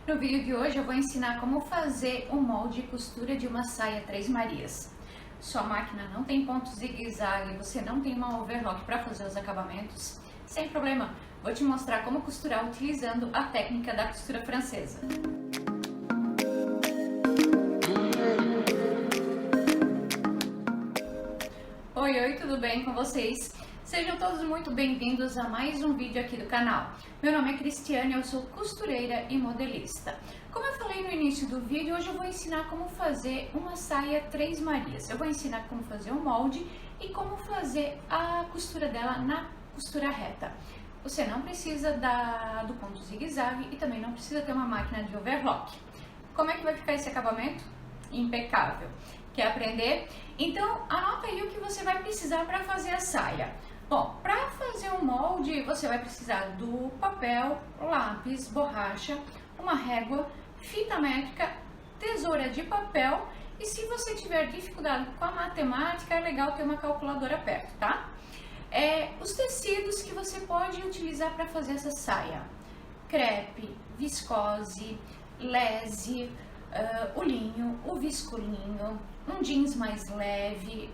No vídeo de hoje eu vou ensinar como fazer o molde e costura de uma saia Três Marias. Sua máquina não tem ponto zigue-zague, você não tem uma overlock para fazer os acabamentos? Sem problema, vou te mostrar como costurar utilizando a técnica da costura francesa. Oi, tudo bem com vocês? Sejam todos muito bem-vindos a mais um vídeo aqui do canal. Meu nome é Cristiane, eu sou costureira e modelista. Como eu falei no início do vídeo, hoje eu vou ensinar como fazer uma saia Três Marias. Eu vou ensinar como fazer o molde e como fazer a costura dela na costura reta. Você não precisa do ponto zigue-zague e também não precisa ter uma máquina de overlock. Como é que vai ficar esse acabamento? Impecável. Quer aprender? Então anota aí o que você vai precisar para fazer a saia. Bom, para fazer o molde você vai precisar do papel, lápis, borracha, uma régua, fita métrica, tesoura de papel e se você tiver dificuldade com a matemática é legal ter uma calculadora perto, tá? Os tecidos que você pode utilizar para fazer essa saia: crepe, viscose, lese, o linho, o viscolinho, um jeans mais leve,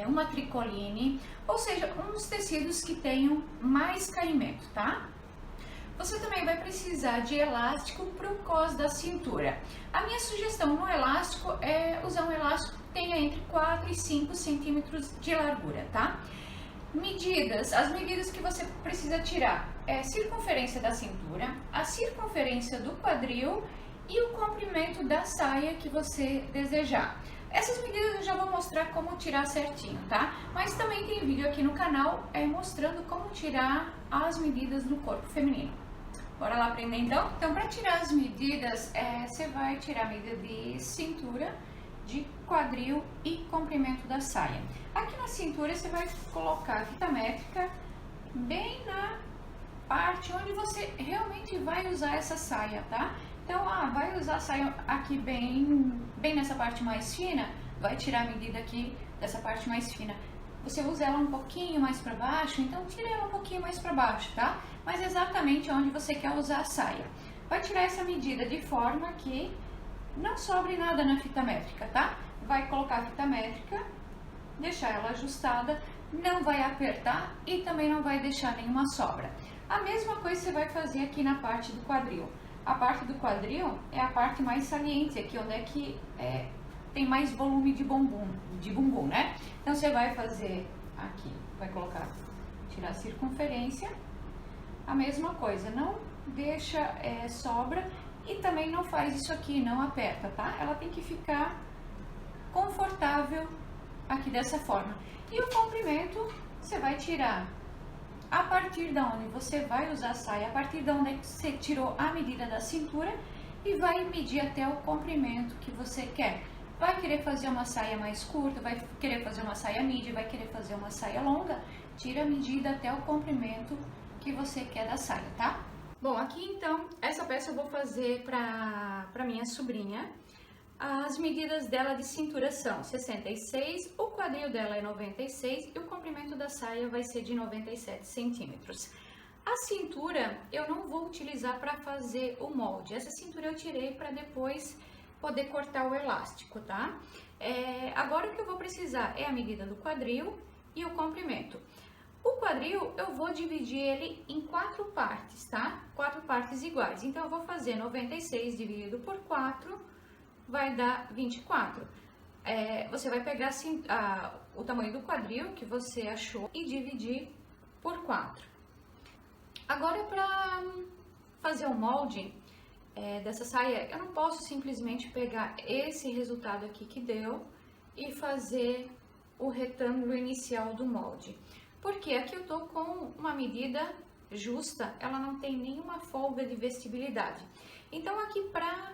uma tricoline, ou seja, uns tecidos que tenham mais caimento, tá? Você também vai precisar de elástico para o cos da cintura. A minha sugestão no elástico é usar um elástico que tenha entre 4 e 5 centímetros de largura, tá? As medidas que você precisa tirar é a circunferência da cintura, a circunferência do quadril e o comprimento da saia que você desejar. Essas medidas eu já vou mostrar como tirar certinho, tá? Mas também tem vídeo aqui no canal mostrando como tirar as medidas do corpo feminino. Bora lá aprender então? Então, para tirar as medidas, você vai tirar a medida de cintura, de quadril e comprimento da saia. Aqui na cintura você vai colocar a fita métrica bem na parte onde você realmente vai usar essa saia, tá? Então, vai usar a saia aqui bem nessa parte mais fina, vai tirar a medida aqui dessa parte mais fina. Você usa ela um pouquinho mais para baixo, então tira ela um pouquinho mais para baixo, tá? Mas exatamente onde você quer usar a saia. Vai tirar essa medida de forma que não sobre nada na fita métrica, tá? Vai colocar a fita métrica, deixar ela ajustada, não vai apertar e também não vai deixar nenhuma sobra. A mesma coisa você vai fazer aqui na parte do quadril. A parte do quadril é a parte mais saliente, aqui onde é que tem mais volume de bumbum, né? Então você vai fazer aqui, vai colocar, tirar a circunferência, a mesma coisa, não deixa sobra e também não faz isso aqui, não aperta, tá? Ela tem que ficar confortável aqui dessa forma. E o comprimento você vai tirar a partir da onde você vai usar a saia, a partir da onde você tirou a medida da cintura e vai medir até o comprimento que você quer. Vai querer fazer uma saia mais curta, vai querer fazer uma saia midi, vai querer fazer uma saia longa, tira a medida até o comprimento que você quer da saia, tá? Bom, aqui então, essa peça eu vou fazer para minha sobrinha. As medidas dela de cintura são 66, o quadril dela é 96 e o comprimento da saia vai ser de 97 centímetros. A cintura eu não vou utilizar para fazer o molde, essa cintura eu tirei para depois poder cortar o elástico, tá? Agora o que eu vou precisar é a medida do quadril e o comprimento. O quadril eu vou dividir ele em 4 partes, tá? 4 partes iguais, então eu vou fazer 96 dividido por 4, vai dar 24. Você vai pegar assim, o tamanho do quadril que você achou e dividir por 4. Agora, para fazer o molde dessa saia, eu não posso simplesmente pegar esse resultado aqui que deu e fazer o retângulo inicial do molde. Porque aqui eu tô com uma medida justa, ela não tem nenhuma folga de vestibilidade. Então, aqui para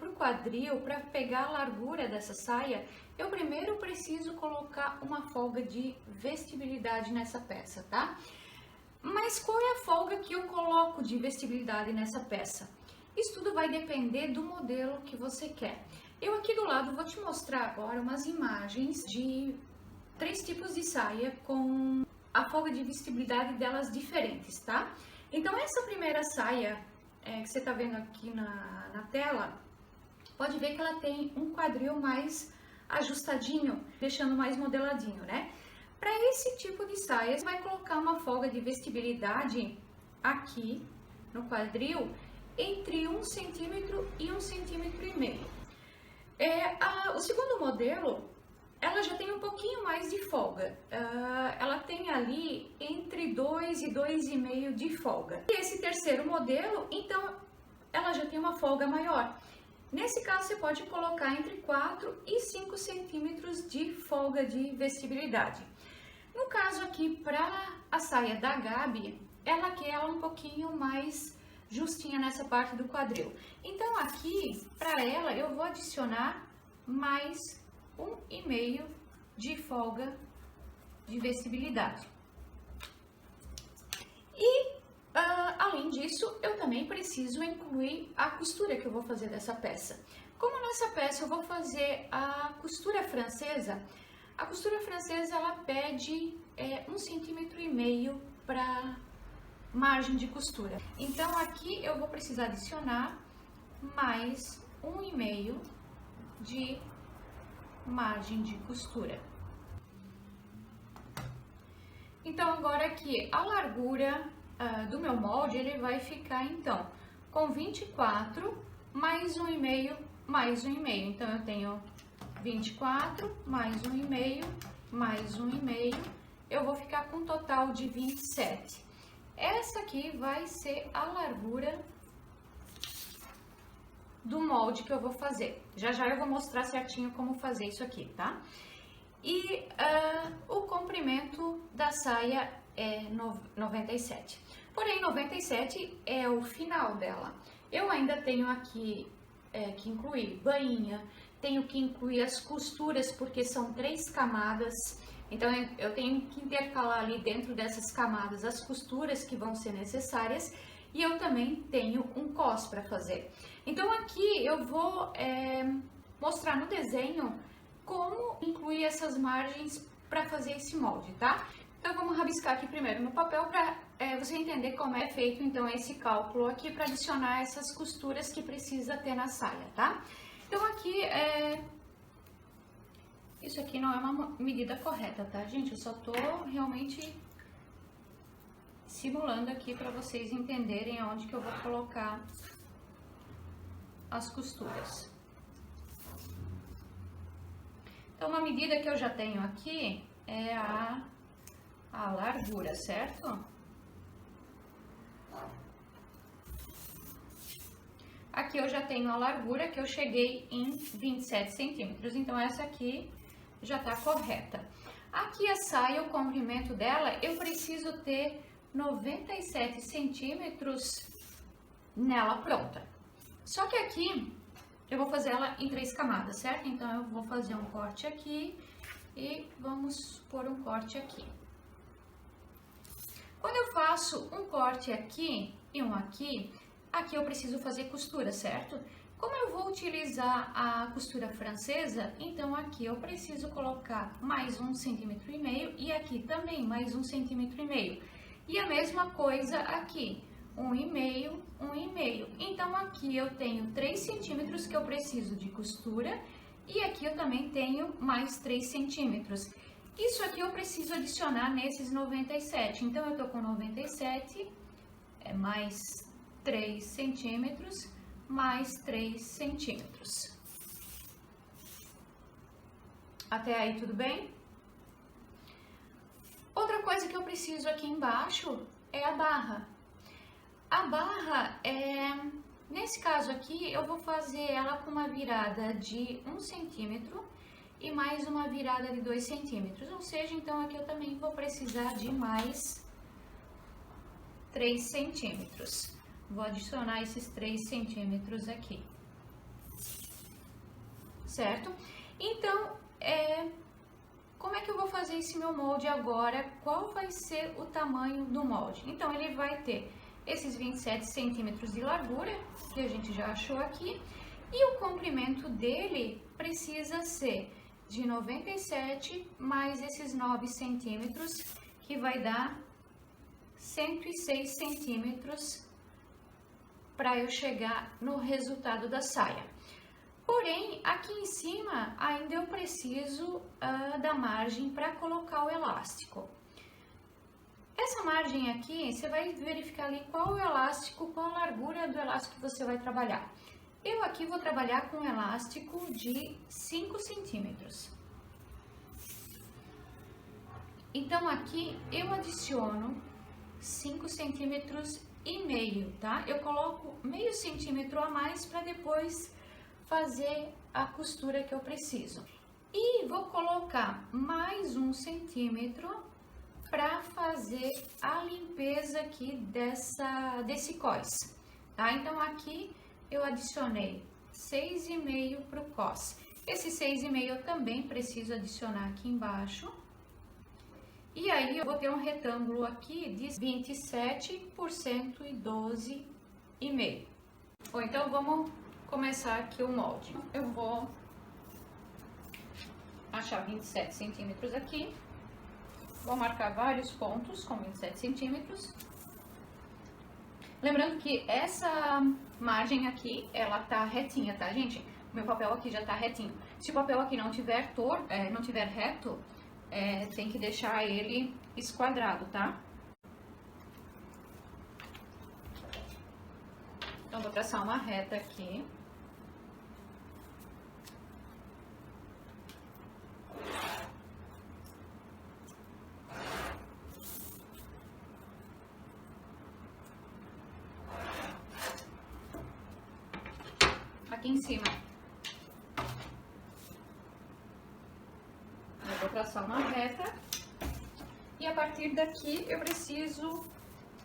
o quadril, para pegar a largura dessa saia, eu primeiro preciso colocar uma folga de vestibilidade nessa peça, tá? Mas qual é a folga que eu coloco de vestibilidade nessa peça? Isso tudo vai depender do modelo que você quer. Eu aqui do lado vou te mostrar agora umas imagens de 3 tipos de saia com a folga de vestibilidade delas diferentes, tá? Então essa primeira saia que você tá vendo aqui na tela, pode ver que ela tem um quadril mais ajustadinho, deixando mais modeladinho, né? Para esse tipo de saia, você vai colocar uma folga de vestibilidade aqui no quadril entre 1 centímetro e 1,5 centímetros. O segundo modelo, ela já tem um pouquinho mais de folga. Ela tem ali entre 2 e 2,5 de folga. E esse terceiro modelo, então, ela já tem uma folga maior. Nesse caso, você pode colocar entre 4 e 5 centímetros de folga de vestibilidade. No caso aqui, para a saia da Gabi, ela quer ela um pouquinho mais justinha nessa parte do quadril. Então, aqui, para ela, eu vou adicionar mais 1,5 de folga de vestibilidade. E, além disso, eu também preciso incluir a costura que eu vou fazer dessa peça. Como nessa peça eu vou fazer a costura francesa, ela pede 1,5 centímetro para margem de costura. Então, aqui eu vou precisar adicionar mais 1,5 de margem de costura. Então, agora aqui, a largura do meu molde, ele vai ficar, então, com 24 mais 1,5 mais 1,5. Então, eu tenho 24 mais 1,5 mais 1,5. Eu vou ficar com um total de 27. Essa aqui vai ser a largura do molde que eu vou fazer. Já já eu vou mostrar certinho como fazer isso aqui, tá? E o comprimento da saia é 97. Porém, 97 é o final dela. Eu ainda tenho aqui que incluir bainha, tenho que incluir as costuras, porque são 3 camadas. Então, eu tenho que intercalar ali dentro dessas camadas as costuras que vão ser necessárias. E eu também tenho um cos para fazer. Então, aqui eu vou mostrar no desenho como incluir essas margens para fazer esse molde, tá? Então, vamos rabiscar aqui primeiro no papel para você entender como é feito, então, esse cálculo aqui para adicionar essas costuras que precisa ter na saia, tá? Então, aqui, isso aqui não é uma medida correta, tá, gente? Eu só tô realmente simulando aqui para vocês entenderem aonde que eu vou colocar as costuras. Então, uma medida que eu já tenho aqui é a largura, certo? Aqui eu já tenho a largura que eu cheguei em 27 centímetros, então essa aqui já tá correta. Aqui a saia, o comprimento dela, eu preciso ter 97 centímetros nela pronta. Só que aqui eu vou fazer ela em 3 camadas, certo? Então, eu vou fazer um corte aqui e vamos pôr um corte aqui. Quando eu faço um corte aqui e um aqui eu preciso fazer costura, certo? Como eu vou utilizar a costura francesa, então aqui eu preciso colocar mais 1,5 centímetro e aqui também mais 1,5 centímetro. E a mesma coisa aqui, 1,5, 1,5. Então, aqui eu tenho 3 centímetros que eu preciso de costura e aqui eu também tenho mais 3 centímetros. Isso aqui eu preciso adicionar nesses 97. Então, eu tô com 97, mais 3 centímetros, mais 3 centímetros. Até aí, tudo bem? Outra coisa que eu preciso aqui embaixo é a barra. A barra, nesse caso aqui, eu vou fazer ela com uma virada de 1 centímetro e mais uma virada de 2 centímetros. Ou seja, então aqui eu também vou precisar de mais 3 centímetros. Vou adicionar esses 3 centímetros aqui. Certo? Então, como é que eu vou fazer esse meu molde agora? Qual vai ser o tamanho do molde? Então, ele vai ter esses 27 centímetros de largura, que a gente já achou aqui, e o comprimento dele precisa ser de 97 mais esses 9 centímetros, que vai dar 106 centímetros para eu chegar no resultado da saia. Porém, aqui em cima ainda eu preciso da margem para colocar o elástico. Essa margem aqui, você vai verificar ali qual o elástico, qual a largura do elástico que você vai trabalhar. Eu aqui vou trabalhar com um elástico de 5 centímetros. Então, aqui eu adiciono 5 centímetros e meio, tá? Eu coloco meio centímetro a mais para depois fazer a costura que eu preciso. E vou colocar mais 1 centímetro para fazer a limpeza aqui desse cós, tá? Então, aqui eu adicionei 6,5 para o cós. Esse 6,5 eu também preciso adicionar aqui embaixo. E aí, eu vou ter um retângulo aqui de 27 por 112,5. Ou então, vamos começar aqui o molde. Eu vou achar 27 centímetros aqui. Vou marcar vários pontos com 27 centímetros. Lembrando que essa margem aqui, ela tá retinha, tá, gente? O meu papel aqui já tá retinho. Se o papel aqui não tiver não tiver reto, tem que deixar ele esquadrado, tá? Então, vou traçar uma reta aqui. Aqui em cima, eu vou traçar uma reta e a partir daqui eu preciso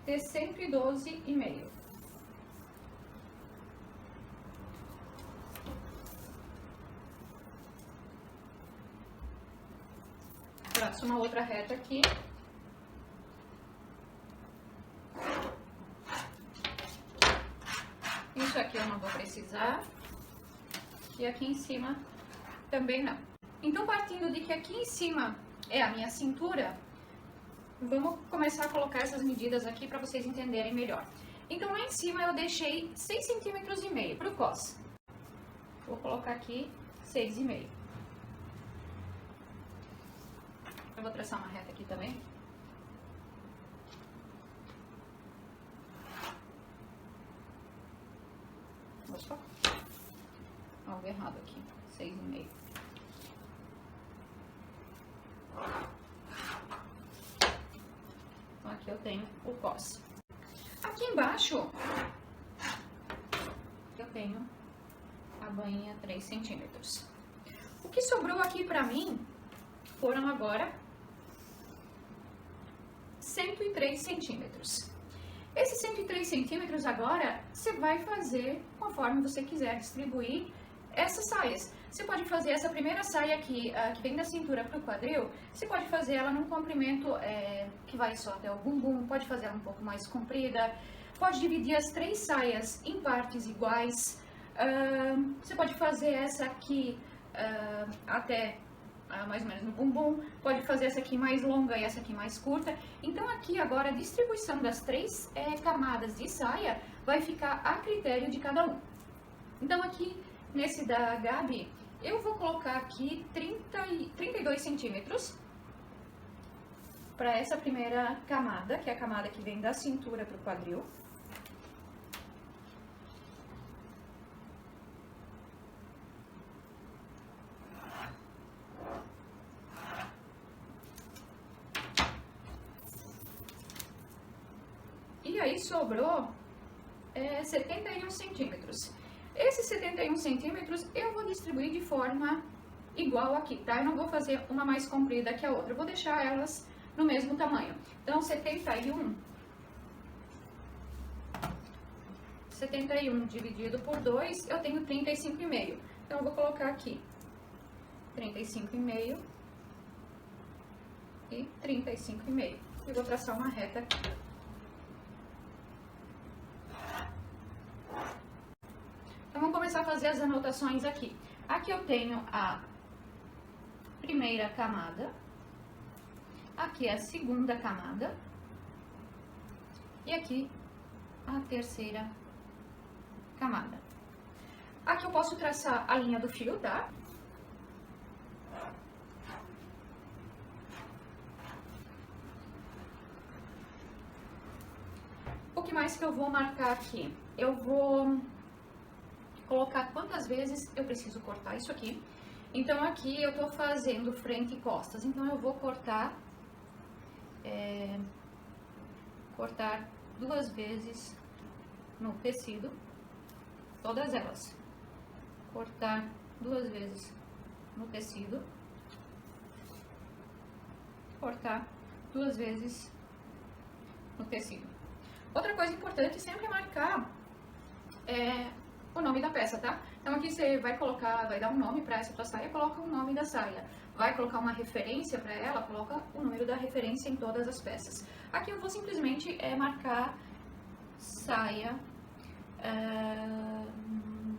ter 112,5. Traço uma outra reta aqui. Isso aqui eu não vou precisar. E aqui em cima também não. Então, partindo de que aqui em cima é a minha cintura, vamos começar a colocar essas medidas aqui para vocês entenderem melhor. Então, lá em cima eu deixei 6,5 centímetros para o cós. Vou colocar aqui 6,5. Eu vou traçar uma reta aqui também. Opa, algo errado aqui, 6,5. Então, aqui eu tenho o cós. Aqui embaixo, eu tenho a bainha 3 centímetros. O que sobrou aqui pra mim foram agora 103 centímetros. Esses 103 centímetros agora, você vai fazer conforme você quiser distribuir essas saias. Você pode fazer essa primeira saia aqui, que vem da cintura para o quadril, você pode fazer ela num comprimento que vai só até o bumbum, pode fazer ela um pouco mais comprida, pode dividir as 3 saias em partes iguais, você pode fazer essa aqui até mais ou menos no bumbum, pode fazer essa aqui mais longa e essa aqui mais curta. Então aqui agora a distribuição das 3 camadas de saia vai ficar a critério de cada um. Então aqui nesse da Gabi, eu vou colocar aqui 32 centímetros para essa primeira camada, que é a camada que vem da cintura para o quadril. E aí sobrou 71 centímetros. Esses 71 centímetros eu vou distribuir de forma igual aqui, tá? Eu não vou fazer uma mais comprida que a outra, eu vou deixar elas no mesmo tamanho. Então, 71 dividido por 2, eu tenho 35,5. Então, eu vou colocar aqui 35,5 e 35,5. E vou traçar uma reta aqui. Então, vamos começar a fazer as anotações aqui. Aqui eu tenho a primeira camada, aqui a segunda camada e aqui a terceira camada. Aqui eu posso traçar a linha do fio, tá? O que mais que eu vou marcar aqui? Eu vou colocar quantas vezes eu preciso cortar isso aqui. Então, aqui eu tô fazendo frente e costas, então eu vou cortar 2 vezes no tecido, todas elas. Cortar 2 vezes no tecido, cortar 2 vezes no tecido. Outra coisa importante, sempre marcar o nome da peça, tá? Então aqui você vai dar um nome para essa tua saia, coloca o nome da saia. Vai colocar uma referência para ela, coloca o número da referência em todas as peças. Aqui eu vou simplesmente marcar saia,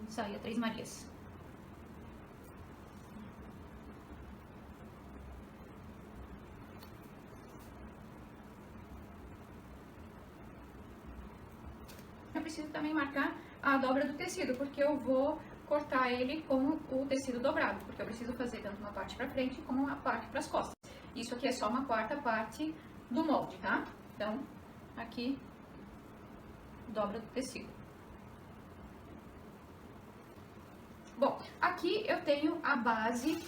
saia Três Marias. Eu preciso também marcar a dobra do tecido, porque eu vou cortar ele com o tecido dobrado, porque eu preciso fazer tanto uma parte para frente como uma parte para as costas. Isso aqui é só uma quarta parte do molde, tá? Então, aqui, dobra do tecido. Bom, aqui eu tenho a base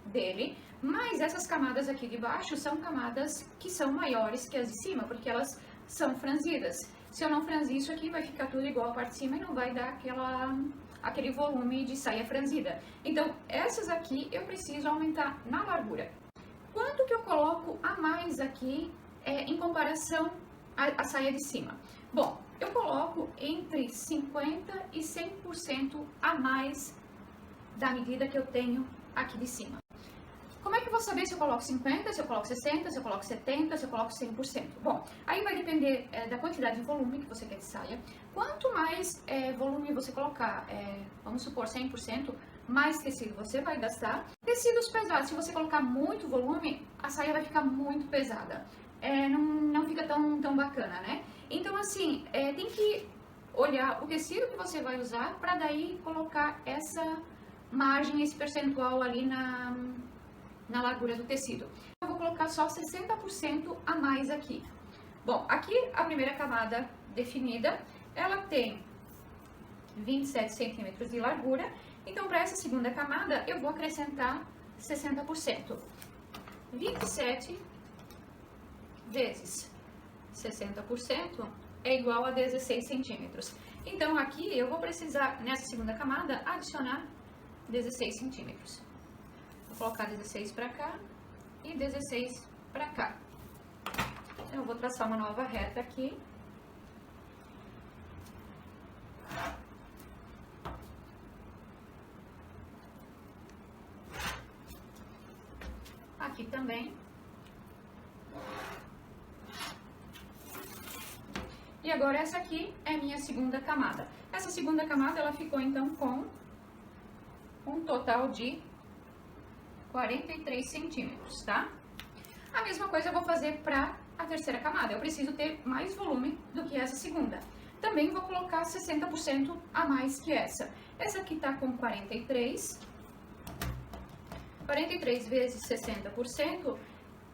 dele, mas essas camadas aqui de baixo são camadas que são maiores que as de cima, porque elas são franzidas. Se eu não franzir isso aqui, vai ficar tudo igual a parte de cima e não vai dar aquele volume de saia franzida. Então, essas aqui eu preciso aumentar na largura. Quanto que eu coloco a mais aqui em comparação à saia de cima? Bom, eu coloco entre 50% e 100% a mais da medida que eu tenho aqui de cima. Como é que eu vou saber se eu coloco 50%, se eu coloco 60%, se eu coloco 70%, se eu coloco 100%? Bom, aí vai depender da quantidade de volume que você quer de saia. Quanto mais volume você colocar, vamos supor 100%, mais tecido você vai gastar. Tecidos pesados, se você colocar muito volume, a saia vai ficar muito pesada. Não fica tão bacana, né? Então, assim, tem que olhar o tecido que você vai usar para daí colocar essa margem, esse percentual ali na largura do tecido. Eu vou colocar só 60% a mais aqui. Bom, aqui a primeira camada definida, ela tem 27 centímetros de largura. Então, para essa segunda camada, eu vou acrescentar 60%. 27 vezes 60% é igual a 16 centímetros. Então, aqui eu vou precisar, nessa segunda camada, adicionar 16 centímetros. Vou colocar 16 para cá e 16 para cá. Eu vou traçar uma nova reta aqui. Aqui também. E agora essa aqui é a minha segunda camada. Essa segunda camada, ela ficou então com um total de 43 centímetros, tá? A mesma coisa eu vou fazer para a terceira camada. Eu preciso ter mais volume do que essa segunda. Também vou colocar 60% a mais que essa. Essa aqui tá com 43. 43 vezes 60%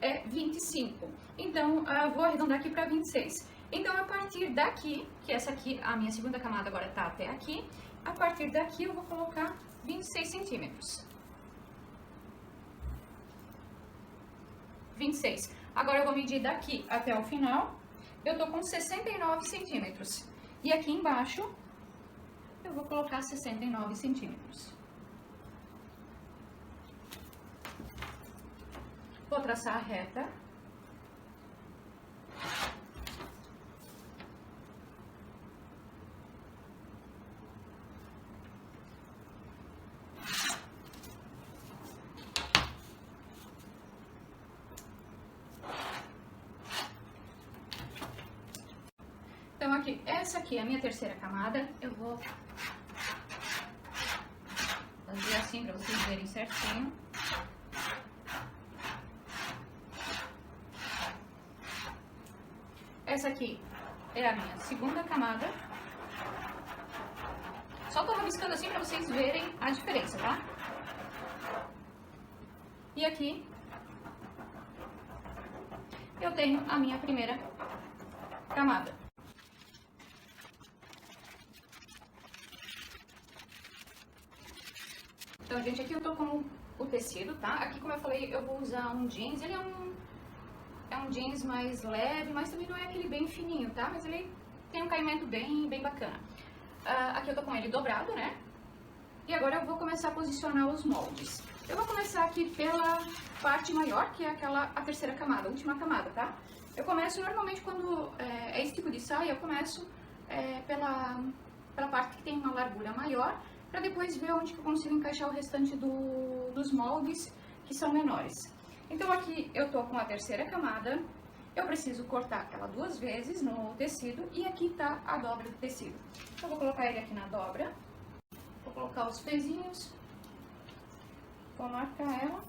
é 25. Então, eu vou arredondar aqui para 26. Então, a partir daqui, que essa aqui, a minha segunda camada agora tá até aqui, a partir daqui eu vou colocar 26 centímetros. 26. Agora eu vou medir daqui até o final. Eu tô com 69 centímetros. E aqui embaixo, eu vou colocar 69 centímetros. Vou traçar a reta. Então, aqui, essa aqui é a minha terceira camada. Eu vou fazer assim para vocês verem certinho. Essa aqui é a minha segunda camada. riscando assim pra vocês verem a diferença, tá? E aqui eu tenho a minha primeira camada. Então, gente, aqui eu tô com o tecido, tá? Aqui, como eu falei, eu vou usar um jeans. Ele é um jeans mais leve, mas também não é aquele bem fininho, tá? Mas ele tem um caimento bem bacana. Aqui eu tô com ele dobrado, né? E agora eu vou começar a posicionar os moldes. Eu vou começar aqui pela parte maior, que é a terceira camada, a última camada, tá? Eu começo normalmente quando é esse tipo de saia, eu começo pela parte que tem uma largura maior, para depois ver onde que eu consigo encaixar o restante dos moldes que são menores. Então aqui eu tô com a terceira camada, eu preciso cortar ela 2 vezes no tecido e aqui tá a dobra do tecido. Então eu vou colocar ele aqui na dobra, vou colocar os pezinhos, vou marcar ela.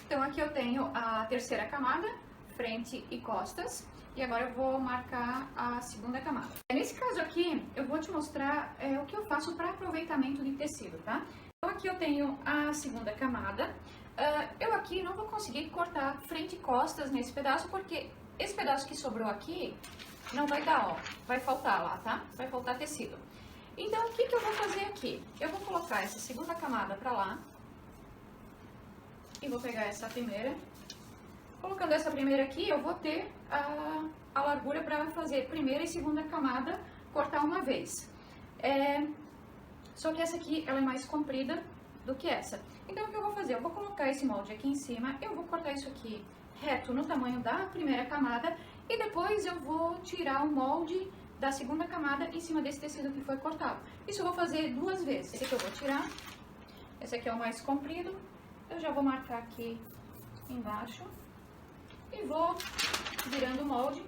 Então aqui eu tenho a terceira camada, frente e costas, e agora eu vou marcar a segunda camada. Nesse caso aqui, eu vou te mostrar o que eu faço para aproveitamento de tecido, tá? Então aqui eu tenho a segunda camada, eu aqui não vou conseguir cortar frente e costas nesse pedaço, porque esse pedaço que sobrou aqui não vai dar, ó, vai faltar lá, tá? Vai faltar tecido. Então o que eu vou fazer aqui? Eu vou colocar essa segunda camada pra lá, e vou pegar essa primeira. Colocando essa primeira aqui, eu vou ter a largura para fazer primeira e segunda camada, cortar uma vez. Só que essa aqui, ela é mais comprida do que essa. Então, o que eu vou fazer? Eu vou colocar esse molde aqui em cima, eu vou cortar isso aqui reto no tamanho da primeira camada, e depois eu vou tirar o molde da segunda camada em cima desse tecido que foi cortado. Isso eu vou fazer 2 vezes. Esse aqui eu vou tirar, esse aqui é o mais comprido. Eu já vou marcar aqui embaixo e vou virando o molde.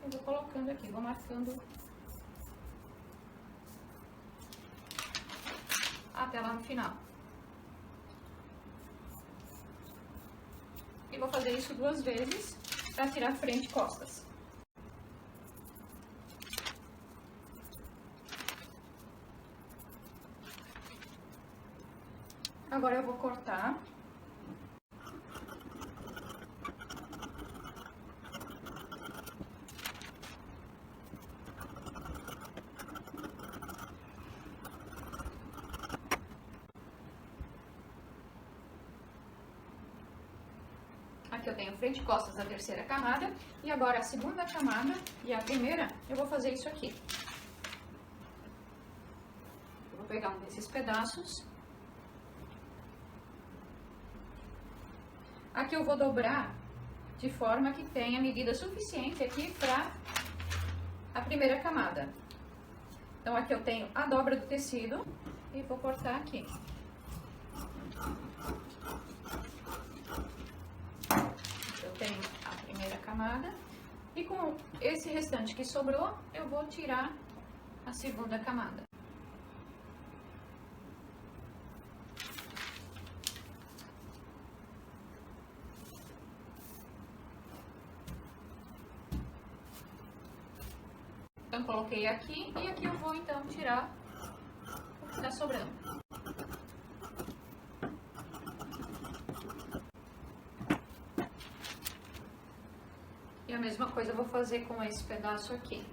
Eu vou colocando aqui, vou marcando até lá no final. E vou fazer isso 2 vezes para tirar frente e costas. Agora eu vou cortar. Aqui eu tenho frente e costas da terceira camada, e agora a segunda camada e a primeira, eu vou fazer isso aqui. Eu vou pegar um desses pedaços. Aqui eu vou dobrar de forma que tenha medida suficiente aqui para a primeira camada. Então aqui eu tenho a dobra do tecido e vou cortar aqui. Eu tenho a primeira camada e com esse restante que sobrou, eu vou tirar a segunda camada. Então, coloquei aqui e aqui eu vou então tirar o que tá sobrando. E a mesma coisa eu vou fazer com esse pedaço aqui.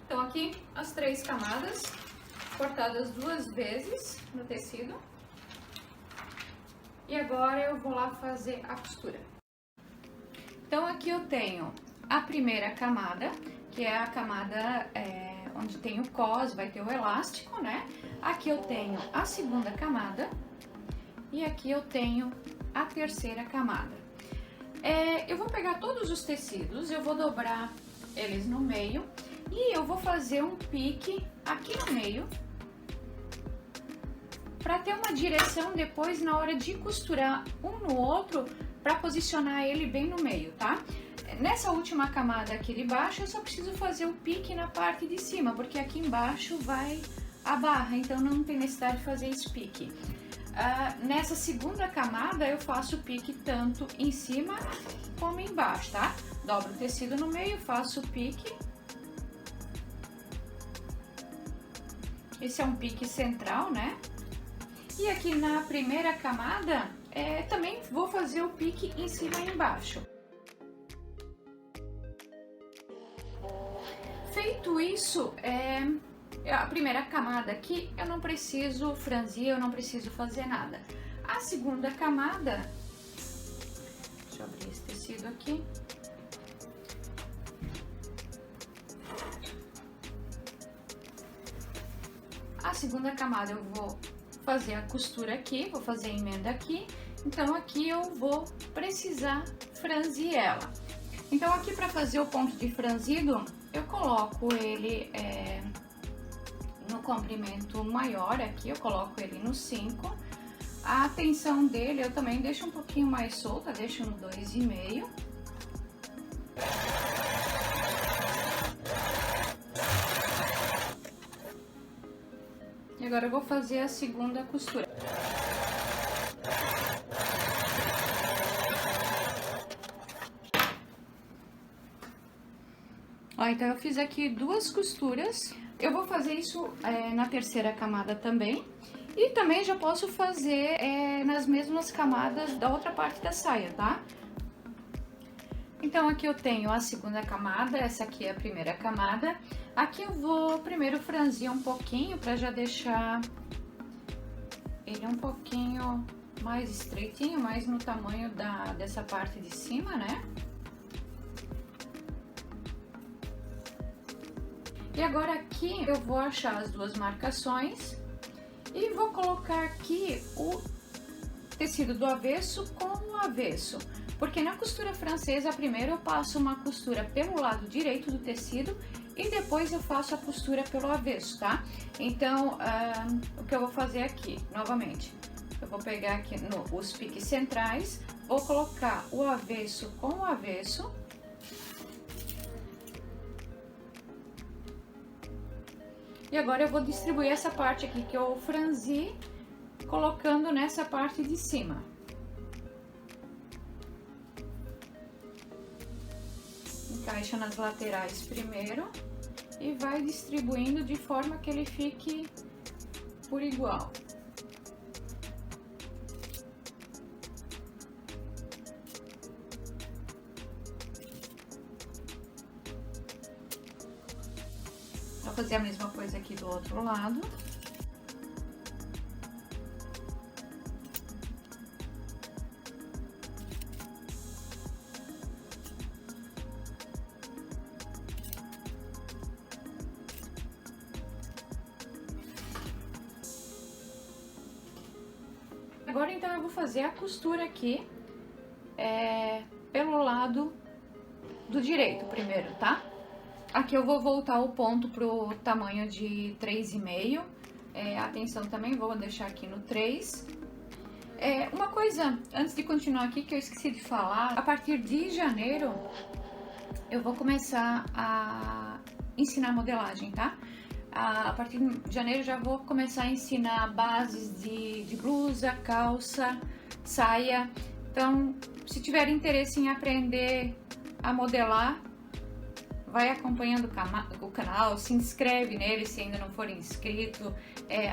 Então, aqui as 3 camadas, cortadas 2 vezes no tecido. E agora eu vou lá fazer a costura. Então, aqui eu tenho a primeira camada, que é a camada onde tem o cos, vai ter o elástico, né? Aqui eu tenho a segunda camada e aqui eu tenho a terceira camada. Eu vou pegar todos os tecidos, eu vou dobrar eles no meio e eu vou fazer um pique aqui no meio para ter uma direção depois na hora de costurar um no outro, para posicionar ele bem no meio, tá? Nessa última camada aqui de baixo, eu só preciso fazer o pique na parte de cima, porque aqui embaixo vai a barra, então não tem necessidade de fazer esse pique. Nessa segunda camada, eu faço o pique tanto em cima como embaixo, tá? Dobro o tecido no meio, faço o pique. Esse é um pique central, né? E aqui na primeira camada, também vou fazer o pique em cima e embaixo. Feito isso, a primeira camada aqui, eu não preciso franzir, eu não preciso fazer nada. A segunda camada, deixa eu abrir esse tecido aqui. A segunda camada eu vou fazer a costura aqui, vou fazer a emenda aqui, então aqui eu vou precisar franzir ela. Então aqui para fazer o ponto de franzido, eu coloco ele no comprimento maior aqui, eu coloco ele no 5. A tensão dele eu também deixo um pouquinho mais solta, deixo no 2,5. E agora eu vou fazer a segunda costura. Ó, então eu fiz aqui 2 costuras. Eu vou fazer isso na terceira camada também. E também já posso fazer nas mesmas camadas da outra parte da saia, tá? Então aqui eu tenho a segunda camada, essa aqui é a primeira camada. Aqui eu vou primeiro franzir um pouquinho para já deixar ele um pouquinho mais estreitinho, mais no tamanho dessa parte de cima, né? E agora aqui eu vou achar as 2 marcações e vou colocar aqui o tecido do avesso com o avesso. Porque na costura francesa, primeiro eu passo uma costura pelo lado direito do tecido e depois eu faço a costura pelo avesso, tá? Então, o que eu vou fazer aqui, novamente, eu vou pegar aqui os piques centrais, vou colocar o avesso com o avesso. E agora eu vou distribuir essa parte aqui que eu franzi, colocando nessa parte de cima. Encaixa nas laterais primeiro e vai distribuindo de forma que ele fique por igual. Vou fazer a mesma coisa aqui do outro lado. Agora, então, eu vou fazer a costura aqui, pelo lado do direito primeiro, tá? Aqui eu vou voltar o ponto pro tamanho de 3,5, a tensão também vou deixar aqui no 3. Uma coisa, antes de continuar aqui, que eu esqueci de falar, a partir de janeiro eu vou começar a ensinar modelagem, tá? A partir de janeiro já vou começar a ensinar bases de blusa, calça, saia. Então, se tiver interesse em aprender a modelar, vai acompanhando o canal, se inscreve nele se ainda não for inscrito,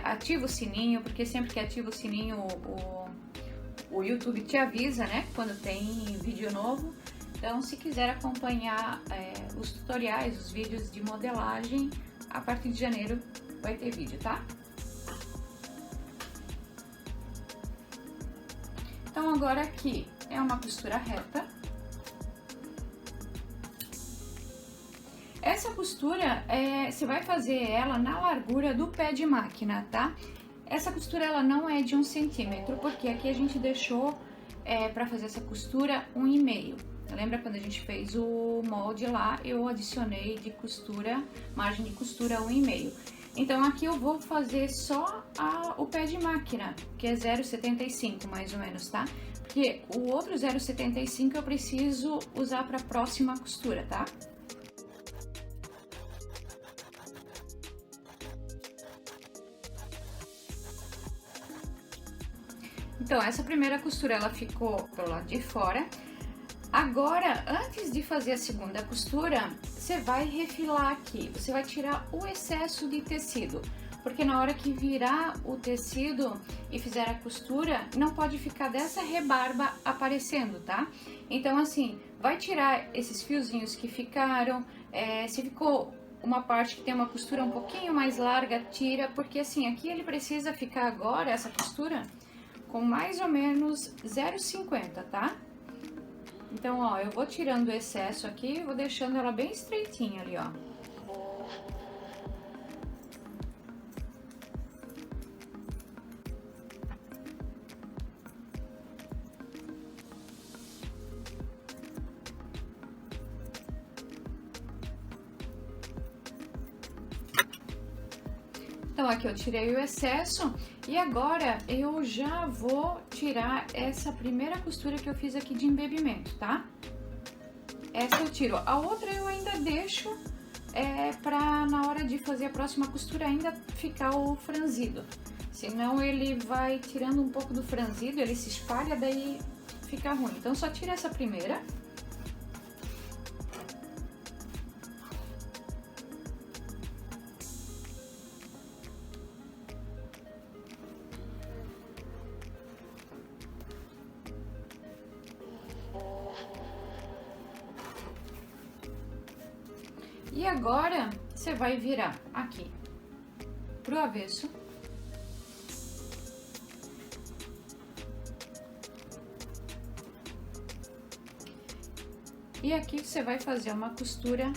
ativa o sininho, porque sempre que ativa o sininho o YouTube te avisa, né, quando tem vídeo novo. Então, se quiser acompanhar os tutoriais, os vídeos de modelagem, a partir de janeiro vai ter vídeo, tá? Então, agora aqui é uma costura reta. Essa costura, você vai fazer ela na largura do pé de máquina, tá? Essa costura, ela não é de 1 centímetro, porque aqui a gente deixou, pra fazer essa costura, 1,5. Lembra quando a gente fez o molde lá, eu adicionei de costura, margem de costura 1,5. Então aqui eu vou fazer só o pé de máquina, que é 0,75 mais ou menos, tá? Porque o outro 0,75 eu preciso usar para a próxima costura, tá? Então, essa primeira costura, ela ficou pelo lado de fora. Agora, antes de fazer a segunda costura, você vai refilar aqui. Você vai tirar o excesso de tecido, porque na hora que virar o tecido e fizer a costura, não pode ficar dessa rebarba aparecendo, tá? Então, assim, vai tirar esses fiozinhos que ficaram, se ficou uma parte que tem uma costura um pouquinho mais larga, tira, porque assim, aqui ele precisa ficar agora, essa costura, com mais ou menos 0,50, tá? Então, ó, eu vou tirando o excesso aqui e vou deixando ela bem estreitinha ali, ó. Então, aqui eu tirei o excesso e agora eu já vou tirar essa primeira costura que eu fiz aqui de embebimento, tá? Essa eu tiro. A outra eu ainda deixo pra na hora de fazer a próxima costura ainda ficar o franzido. Senão ele vai tirando um pouco do franzido, ele se espalha, daí fica ruim. Então, só tira essa primeira. E agora, você vai virar aqui pro avesso. E aqui você vai fazer uma costura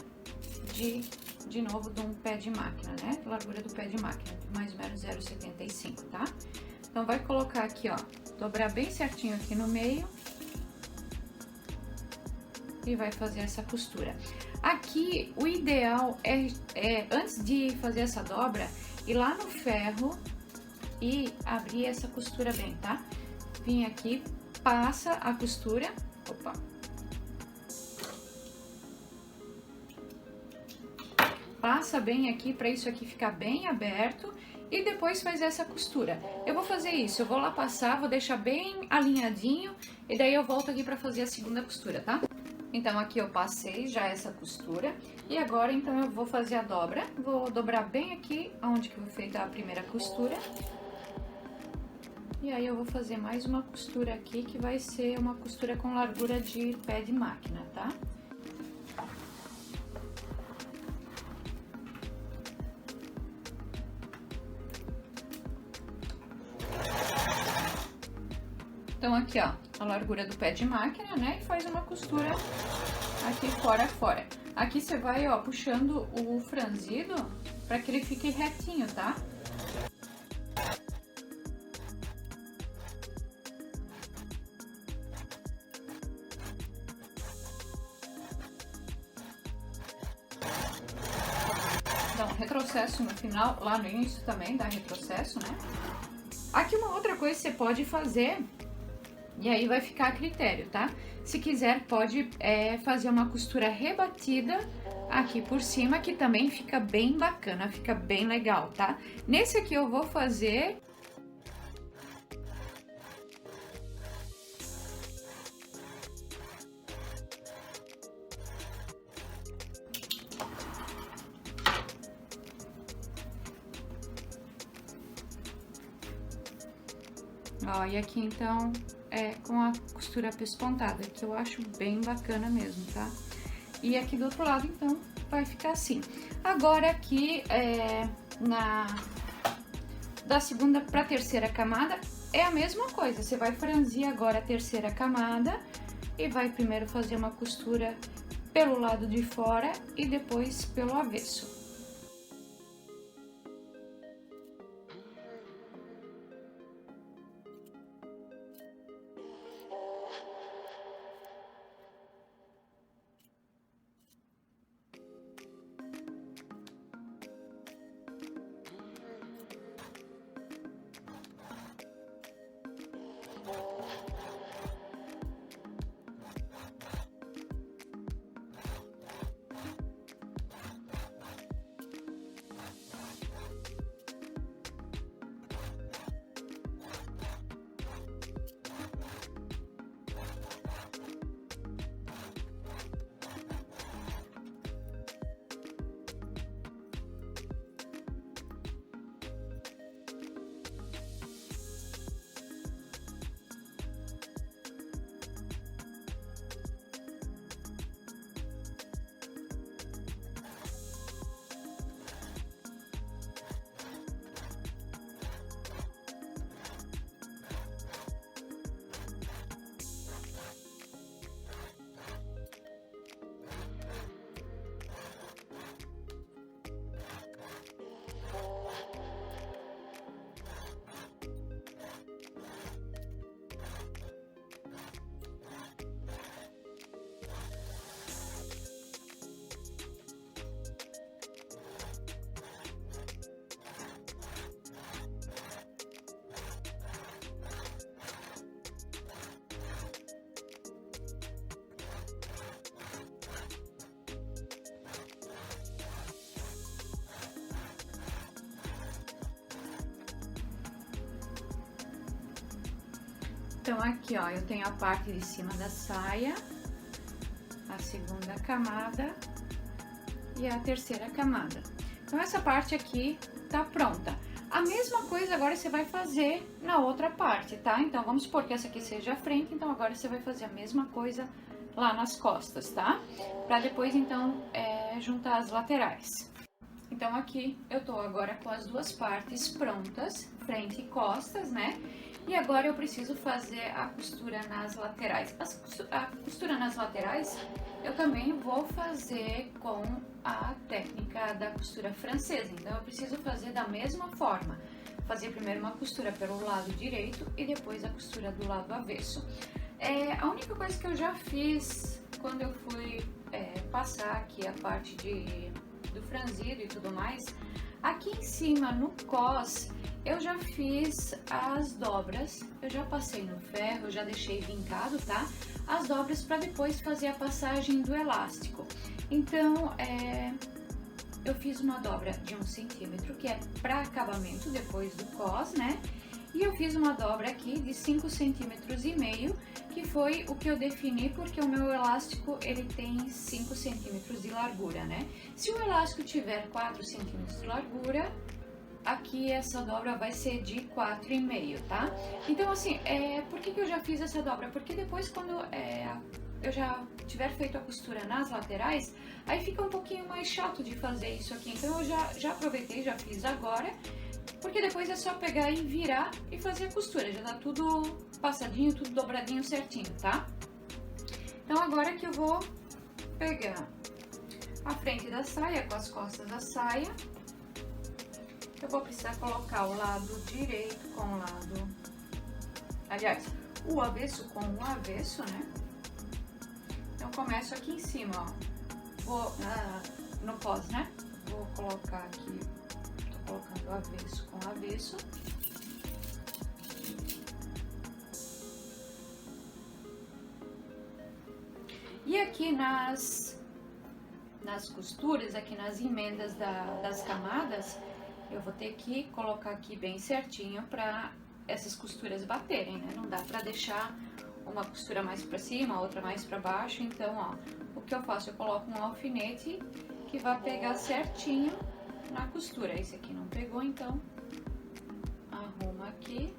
de novo de um pé de máquina, né? Largura do pé de máquina, mais ou menos 0,75, tá? Então, vai colocar aqui, ó, dobrar bem certinho aqui no meio. E vai fazer essa costura. Aqui, o ideal é antes de fazer essa dobra, ir lá no ferro e abrir essa costura bem, tá? Vim aqui, passa a costura, opa. Passa bem aqui para isso aqui ficar bem aberto e depois faz essa costura. Eu vou fazer isso, eu vou lá passar, vou deixar bem alinhadinho e daí eu volto aqui para fazer a segunda costura, tá? Então, aqui eu passei já essa costura e agora, então, eu vou fazer a dobra. Vou dobrar bem aqui, onde que eu fiz a primeira costura. E aí, eu vou fazer mais uma costura aqui, que vai ser uma costura com largura de pé de máquina, tá? Então, aqui, ó, a largura do pé de máquina, né? E faz uma costura aqui fora a fora. Aqui você vai, ó, puxando o franzido para que ele fique retinho, tá? Dá um retrocesso no final, lá no início também dá retrocesso, né? Aqui uma outra coisa que você pode fazer, e aí vai ficar a critério, tá? Se quiser, pode fazer uma costura rebatida aqui por cima, que também fica bem bacana, fica bem legal, tá? Nesse aqui eu vou fazer... Ó, e aqui então com a costura pespontada, que eu acho bem bacana mesmo, tá? E aqui do outro lado, então, vai ficar assim. Agora aqui, da segunda pra terceira camada, é a mesma coisa. Você vai franzir agora a terceira camada e vai primeiro fazer uma costura pelo lado de fora e depois pelo avesso. Então aqui, ó, eu tenho a parte de cima da saia, a segunda camada e a terceira camada. Então essa parte aqui tá pronta. A mesma coisa agora você vai fazer na outra parte, tá? Então vamos supor que essa aqui seja a frente, então agora você vai fazer a mesma coisa lá nas costas, tá? Pra depois então juntar as laterais. Então aqui eu tô agora com as duas partes prontas, frente e costas, né? E agora eu preciso fazer a costura nas laterais. A costura nas laterais eu também vou fazer com a técnica da costura francesa. Então eu preciso fazer da mesma forma. Fazer primeiro uma costura pelo lado direito e depois a costura do lado avesso. A única coisa que eu já fiz quando eu fui passar aqui a parte do franzido e tudo mais, aqui em cima no cos eu já fiz as dobras, eu já passei no ferro, eu já deixei vincado, tá? As dobras para depois fazer a passagem do elástico. Então, eu fiz uma dobra de 1 centímetro, que é para acabamento depois do cos, né? E eu fiz uma dobra aqui de 5,5 centímetros, que foi o que eu defini porque o meu elástico ele tem 5 centímetros de largura, né? Se o elástico tiver 4 centímetros de largura, aqui essa dobra vai ser de 4,5, tá? Então assim, por que eu já fiz essa dobra? Porque depois quando eu já tiver feito a costura nas laterais, aí fica um pouquinho mais chato de fazer isso aqui. Então eu já aproveitei, já fiz agora, porque depois é só pegar e virar e fazer a costura, já tá tudo passadinho, tudo dobradinho certinho, tá? Então agora que eu vou pegar a frente da saia com as costas da saia, eu vou precisar colocar o lado direito com o lado, aliás, o avesso com o avesso, né? Então começo aqui em cima, ó, vou no cos, né? Vou colocar aqui, tô colocando o avesso com o avesso. E aqui nas costuras, aqui nas emendas das camadas, eu vou ter que colocar aqui bem certinho para essas costuras baterem, né? Não dá para deixar uma costura mais para cima, outra mais para baixo. Então, ó, o que eu faço? Eu coloco um alfinete que vai pegar certinho na costura. Esse aqui não pegou, então arruma aqui.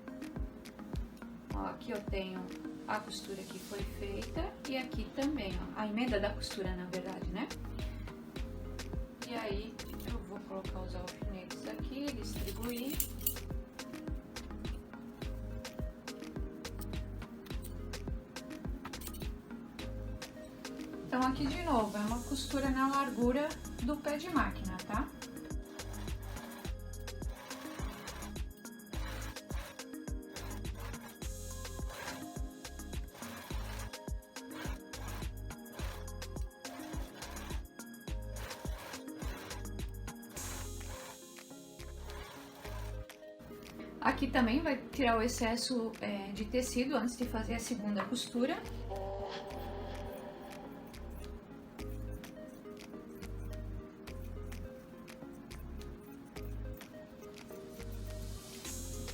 Ó, aqui eu tenho a costura que foi feita e aqui também, ó, a emenda da costura, na verdade, né? E aí eu vou colocar os alfinetes aqui, distribuir. Então aqui de novo é uma costura na largura do pé de máquina, tá? Aqui também vai tirar o excesso de tecido antes de fazer a segunda costura.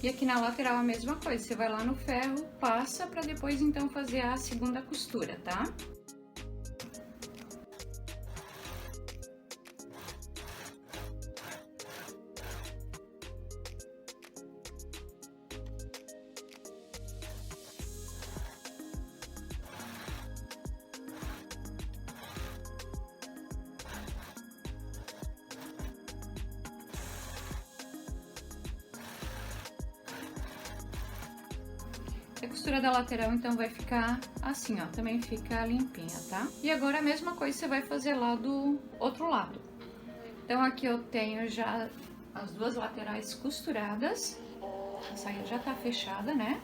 E aqui na lateral a mesma coisa, você vai lá no ferro, passa para depois então fazer a segunda costura, tá? A costura da lateral então vai ficar assim, ó, também fica limpinha, tá? E agora a mesma coisa você vai fazer lá do outro lado. Então aqui eu tenho já as duas laterais costuradas, a saia já tá fechada, né?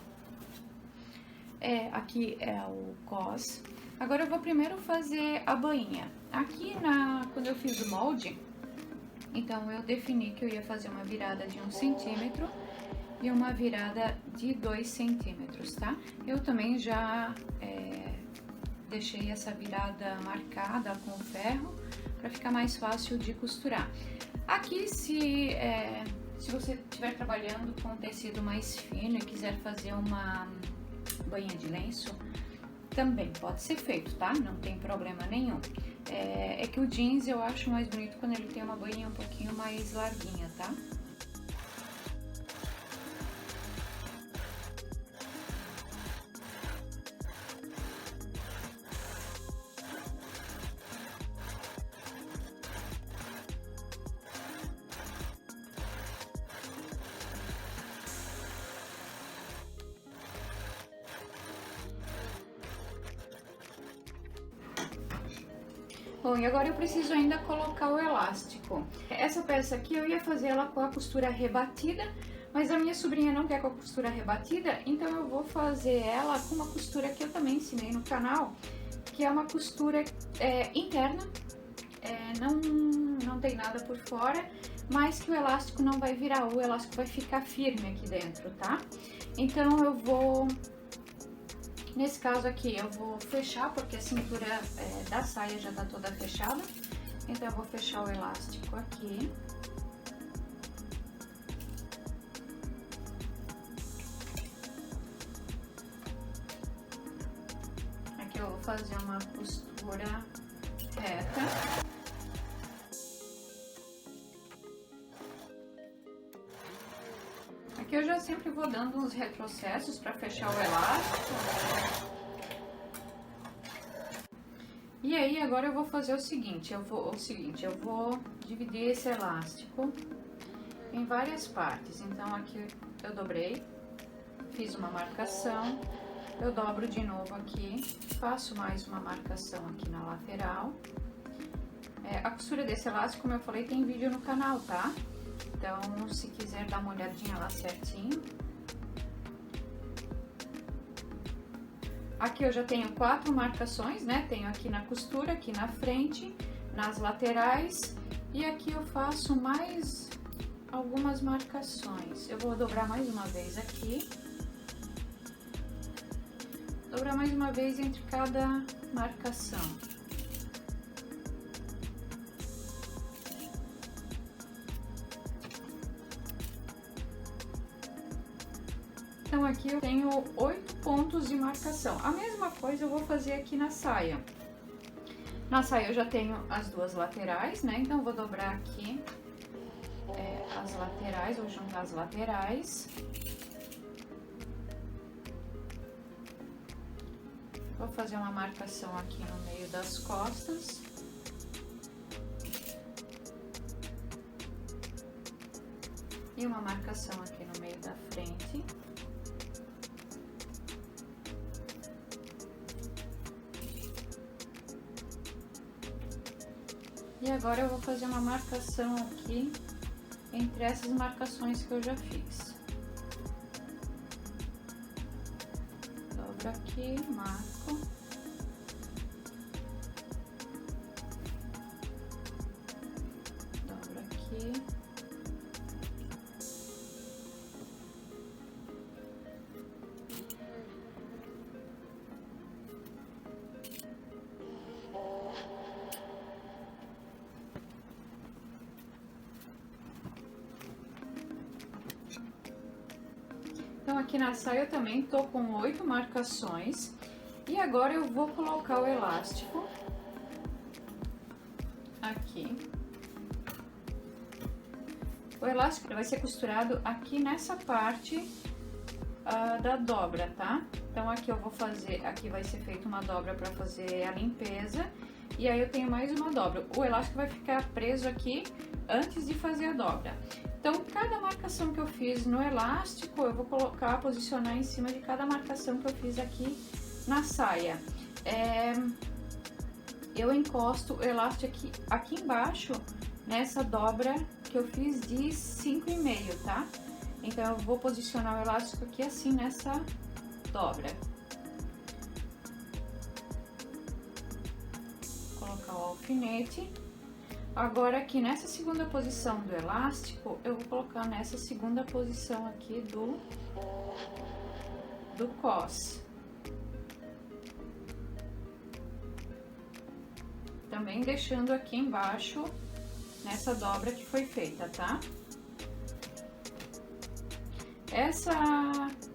Aqui é o cos. Agora eu vou primeiro fazer a bainha. Aqui quando eu fiz o molde, então eu defini que eu ia fazer uma virada de 1 centímetro e uma virada de 2 centímetros, tá? Eu também já deixei essa virada marcada com ferro para ficar mais fácil de costurar. Aqui, se você estiver trabalhando com tecido mais fino e quiser fazer bainha de lenço, também pode ser feito, tá? Não tem problema nenhum. É que o jeans eu acho mais bonito quando ele tem uma bainha um pouquinho mais larguinha, tá? Bom, e agora eu preciso ainda colocar o elástico. Essa peça aqui eu ia fazer ela com a costura rebatida, mas a minha sobrinha não quer com a costura rebatida, então eu vou fazer ela com uma costura que eu também ensinei no canal, que é uma costura interna, não tem nada por fora, mas que o elástico não vai virar, o elástico vai ficar firme aqui dentro, tá? Então eu vou... Nesse caso aqui eu vou fechar, porque a cintura da saia já tá toda fechada. Então eu vou fechar o elástico aqui. Aqui eu vou fazer uma costura reta. Aqui eu já sempre vou dando uns retrocessos para fechar o elástico. E aí agora eu vou fazer o seguinte, eu vou dividir esse elástico em várias partes. Então aqui eu dobrei, fiz uma marcação, eu dobro de novo aqui, faço mais uma marcação aqui na lateral. A costura desse elástico, como eu falei, tem vídeo no canal, tá? Então, se quiser dar uma olhadinha lá certinho. Aqui eu já tenho 4 marcações, né? Tenho aqui na costura, aqui na frente, nas laterais. E aqui eu faço mais algumas marcações. Eu vou dobrar mais uma vez aqui. Dobrar mais uma vez entre cada marcação. Então, aqui eu tenho 8 pontos de marcação. A mesma coisa eu vou fazer aqui na saia. Na saia eu já tenho as duas laterais, né? Então, eu vou dobrar aqui as laterais, vou juntar as laterais. Vou fazer uma marcação aqui no meio das costas. E uma marcação aqui no meio da frente. E agora eu vou fazer uma marcação aqui entre essas marcações que eu já fiz. Dobro aqui, marco. Dobro aqui. Então, aqui na saia eu também tô com 8 marcações. E agora eu vou colocar o elástico aqui. O elástico vai ser costurado aqui nessa parte da dobra, tá? Então, aqui eu vou fazer, aqui vai ser feita uma dobra para fazer a limpeza. E aí eu tenho mais uma dobra. O elástico vai ficar preso aqui antes de fazer a dobra. Então, cada marcação que eu fiz no elástico, eu vou colocar, posicionar em cima de cada marcação que eu fiz aqui na saia. Eu encosto o elástico aqui embaixo, nessa dobra que eu fiz de 5,5, tá? Então, eu vou posicionar o elástico aqui assim, nessa dobra. Vou colocar o alfinete. Agora, aqui nessa segunda posição do elástico, eu vou colocar nessa segunda posição aqui do cos. Também deixando aqui embaixo, nessa dobra que foi feita, tá?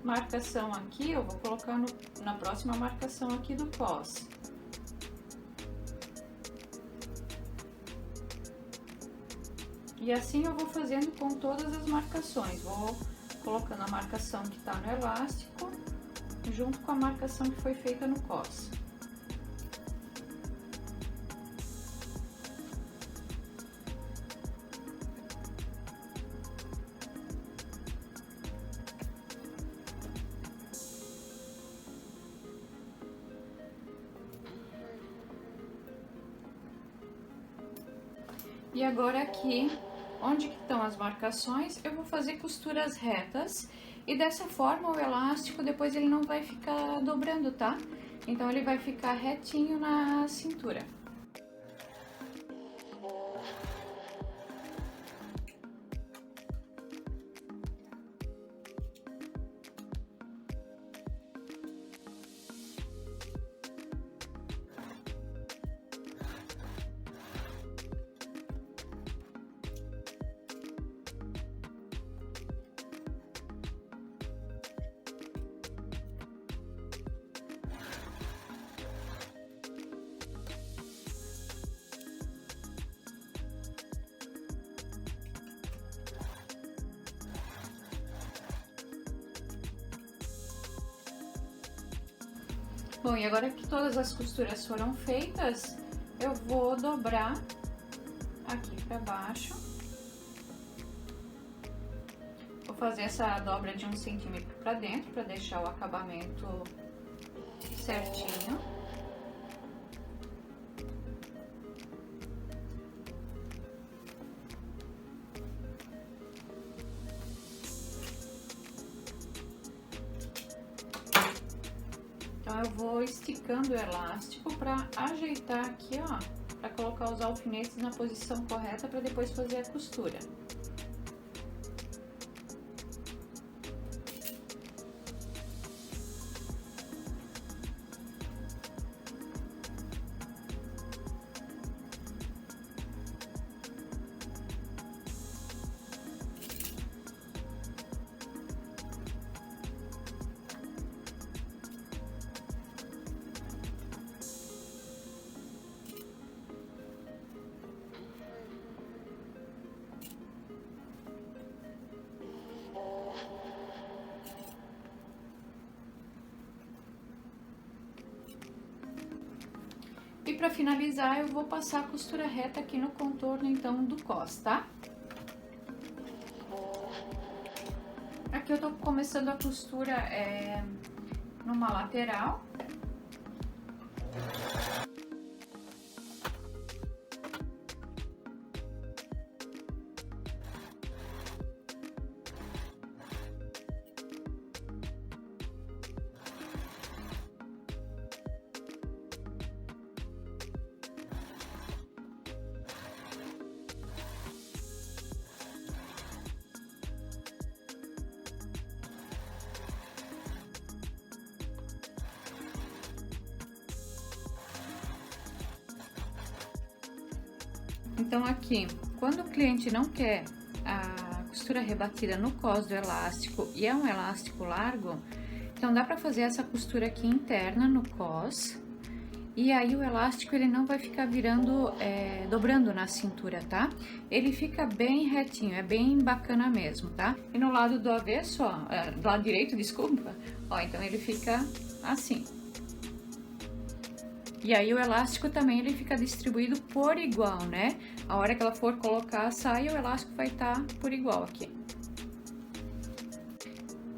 marcação aqui, eu vou colocar na próxima marcação aqui do cos. E assim eu vou fazendo com todas as marcações. Vou colocando a marcação que tá no elástico, junto com a marcação que foi feita no cos. E agora aqui, onde que estão as marcações, eu vou fazer costuras retas e dessa forma o elástico depois ele não vai ficar dobrando, tá? Então ele vai ficar retinho na cintura. Bom, e agora que todas as costuras foram feitas, eu vou dobrar aqui pra baixo. Vou fazer essa dobra de 1 centímetro pra dentro, pra deixar o acabamento certinho. Então, eu vou esticando o elástico para ajeitar aqui, ó, para colocar os alfinetes na posição correta para depois fazer a costura. E para finalizar, eu vou passar a costura reta aqui no contorno, então, do cos, tá? Aqui eu tô começando a costura numa lateral. Então, aqui, quando o cliente não quer a costura rebatida no cos do elástico e é um elástico largo, então dá pra fazer essa costura aqui interna no cos, e aí o elástico ele não vai ficar virando, dobrando na cintura, tá? Ele fica bem retinho, é bem bacana mesmo, tá? E no lado do avesso, ó, do lado direito, desculpa, ó, então ele fica assim. E aí o elástico também ele fica distribuído por igual, né? A hora que ela for colocar a saia, o elástico vai estar por igual aqui.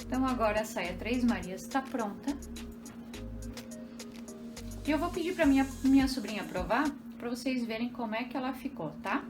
Então agora a saia Três Marias está pronta. E eu vou pedir para minha sobrinha provar, para vocês verem como é que ela ficou, tá?